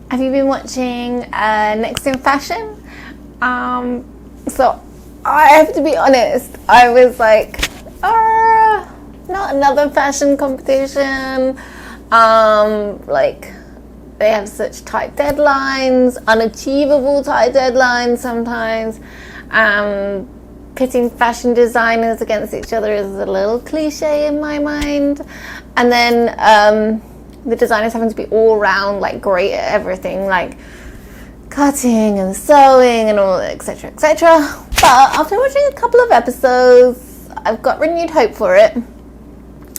Have you been watching Next in Fashion? So I have to be honest, I was like, not another fashion competition. Like, they have such tight deadlines, unachievable tight deadlines sometimes. Pitting fashion designers against each other is a little cliche in my mind. And then the designers having to be all round, like, great at everything, like cutting and sewing and all, etc., etc. But after watching a couple of episodes, I've got renewed hope for it.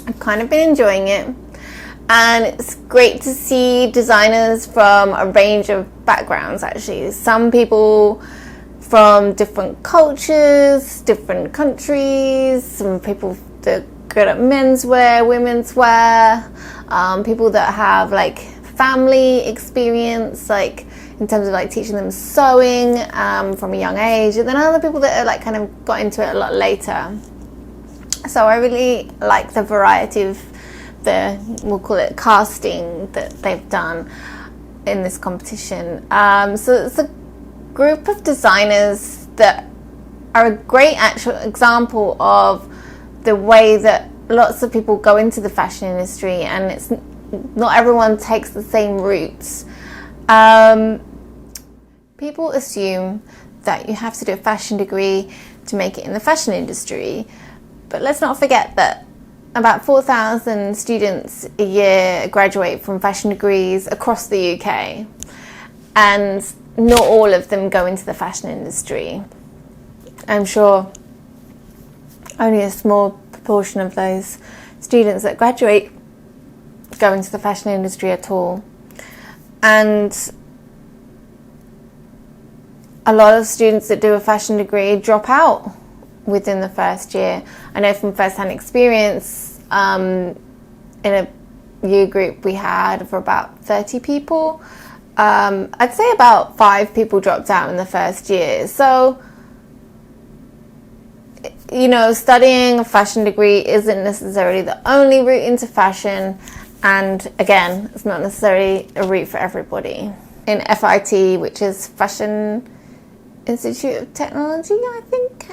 I've kind of been enjoying it. And it's great to see designers from a range of backgrounds, actually. Some people from different cultures, different countries, some people that are good at menswear, women's wear, people that have like family experience, like in terms of like teaching them sewing from a young age, and then other people that are like kind of got into it a lot later. So I really like the variety of we'll call it casting that they've done in this competition. So it's a group of designers that are a great actual example of the way that lots of people go into the fashion industry, and it's not everyone takes the same routes. People assume that you have to do a fashion degree to make it in the fashion industry, but let's not forget that about 4,000 students a year graduate from fashion degrees across the UK, and not all of them go into the fashion industry. I'm sure only a small proportion of those students that graduate go into the fashion industry at all. And a lot of students that do a fashion degree drop out within the first year. I know from first-hand experience, in a year group we had for about 30 people, I'd say about 5 people dropped out in the first year. So, you know, studying a fashion degree isn't necessarily the only route into fashion, and again, it's not necessarily a route for everybody. In FIT, which is Fashion Institute of Technology, I think,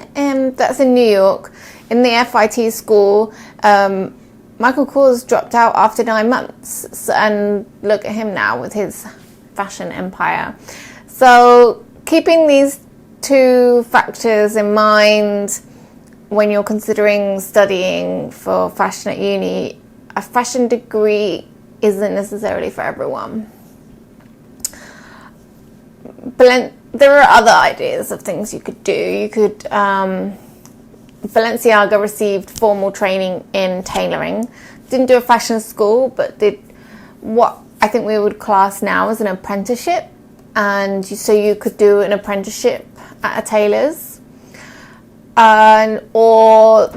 that's in New York. In the FIT school, Michael Kors dropped out after 9 months, and look at him now with his fashion empire. So keeping these two factors in mind when you're considering studying for fashion at uni, a fashion degree isn't necessarily for everyone. But there are other ideas of things you could do. You could, Balenciaga received formal training in tailoring. Didn't do a fashion school, but did what I think we would class now as an apprenticeship. And so you could do an apprenticeship at a tailor's. Or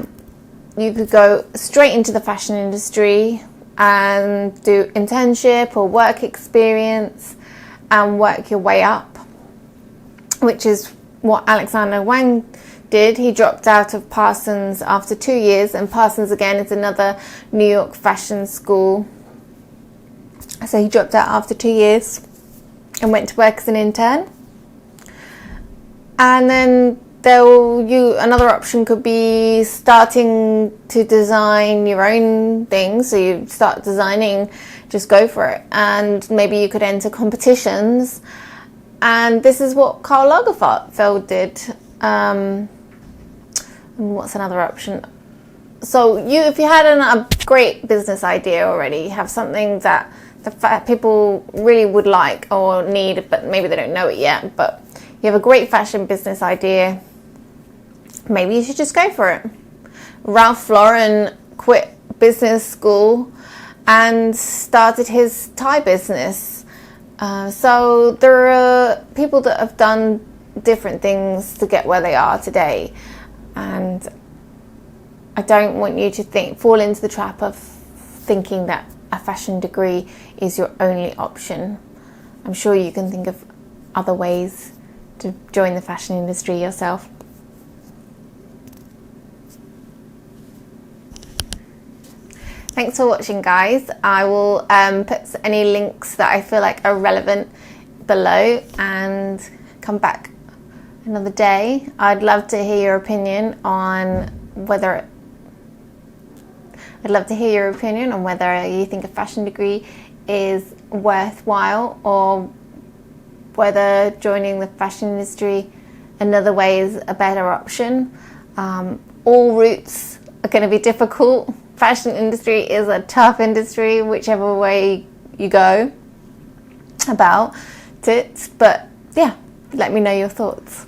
you could go straight into the fashion industry and do internship or work experience and work your way up, which is what Alexander Wang did. He dropped out of Parsons after 2 years, and Parsons again is another New York fashion school. So he dropped out after 2 years and went to work as an intern. And then another option could be starting to design your own thing. So you start designing, just go for it. And maybe you could enter competitions. And this is what Karl Lagerfeld did. What's another option? So if you had a great business idea already, you have something that people really would like or need, but maybe they don't know it yet, but you have a great fashion business idea, maybe you should just go for it. Ralph Lauren quit business school and started his tie business. So there are people that have done different things to get where they are today. And I don't want you to fall into the trap of thinking that a fashion degree is your only option. I'm sure you can think of other ways to join the fashion industry yourself. Thanks for watching, guys. I will put any links that I feel like are relevant below and come back another day. I'd love to hear your opinion on whether you think a fashion degree is worthwhile, or whether joining the fashion industry another way is a better option. All routes are going to be difficult. Fashion industry is a tough industry, whichever way you go about it. But yeah, let me know your thoughts.